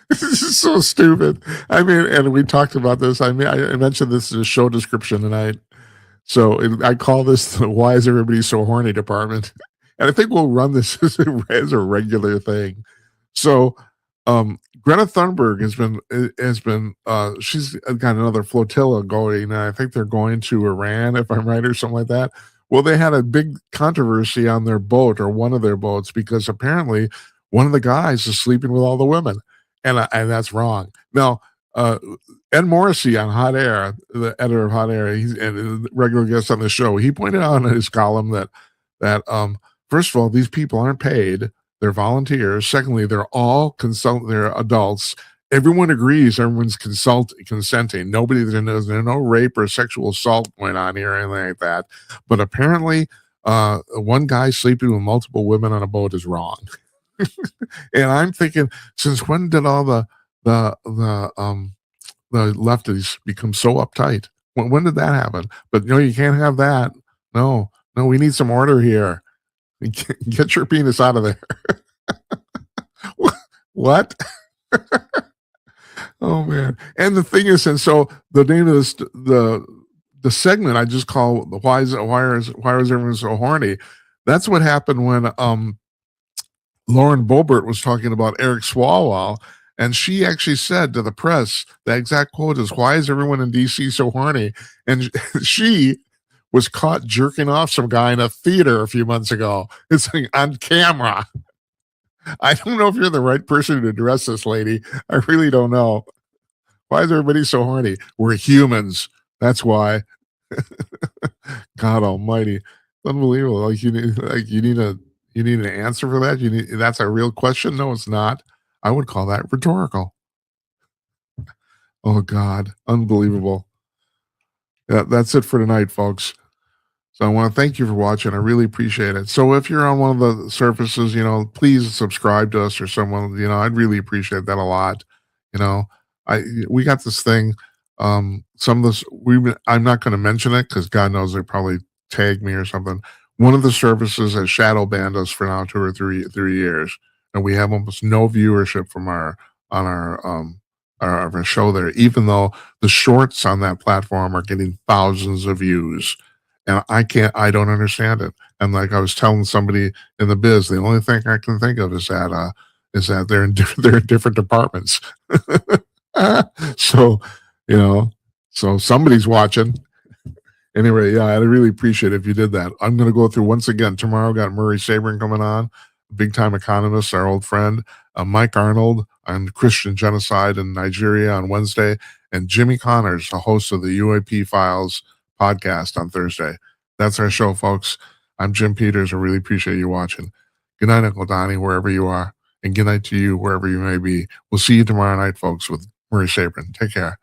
Speaker 1: this is so stupid. I mean, and we talked about this. I mentioned this in the show description tonight. So I call this the "Why is everybody so horny" department, and I think we'll run this as a regular thing. So, Greta Thunberg has been she's got another flotilla going. And I think they're going to Iran, if I'm right, or something like that. Well, they had a big controversy on their boat, or one of their boats, because apparently one of the guys is sleeping with all the women, and that's wrong. Now, Ed Morrissey on Hot Air, the editor of Hot Air, he's and a regular guest on the show, he pointed out in his column that first of all, these people aren't paid; they're volunteers. Secondly, they're all they're adults. Everyone agrees. Everyone's consenting. There's no rape or sexual assault going on here or anything like that. But apparently, one guy sleeping with multiple women on a boat is wrong. And I'm thinking, since when did all the lefties become so uptight? When did that happen? But you can't have that. No, we need some order here. Get your penis out of there. What? Oh man! And the thing is, and so the name of this the segment I just call why is everyone so horny? That's what happened when Lauren Boebert was talking about Eric Swalwell, and she actually said to the press, the exact quote is, "Why is everyone in DC so horny?" And she was caught jerking off some guy in a theater a few months ago. It's on camera. I don't know if you're the right person to address this lady. I really don't know. Why is everybody so horny? We're humans. That's why. God almighty. Unbelievable. Like you need You need an answer for that? That's a real question? No, it's not. I would call that rhetorical. Oh God, unbelievable. Yeah, that's it for tonight, folks. So I want to thank you for watching. I really appreciate it. So if you're on one of the surfaces, please subscribe to us or someone, I'd really appreciate that a lot. You know, we got this thing. Some of this I'm not going to mention it because God knows they probably tag me or something. One of the services has shadow banned us for now 2 or 3 years, and we have almost no viewership from on our show there, even though the shorts on that platform are getting thousands of views. And I don't understand it. And like I was telling somebody in the biz, the only thing I can think of is that they're in different departments. So, you know, so somebody's watching. Anyway, yeah, I'd really appreciate it if you did that. I'm going to go through once again tomorrow. Got Murray Sabrin coming on, big time economist, our old friend, Mike Arnold on Christian genocide in Nigeria on Wednesday, and Jimmy Connors, the host of the UAP Files podcast on Thursday. That's our show, folks. I'm Jim Peters. I really appreciate you watching. Good night, Uncle Donnie, wherever you are, and good night to you, wherever you may be. We'll see you tomorrow night, folks, with Murray Sabrin. Take care.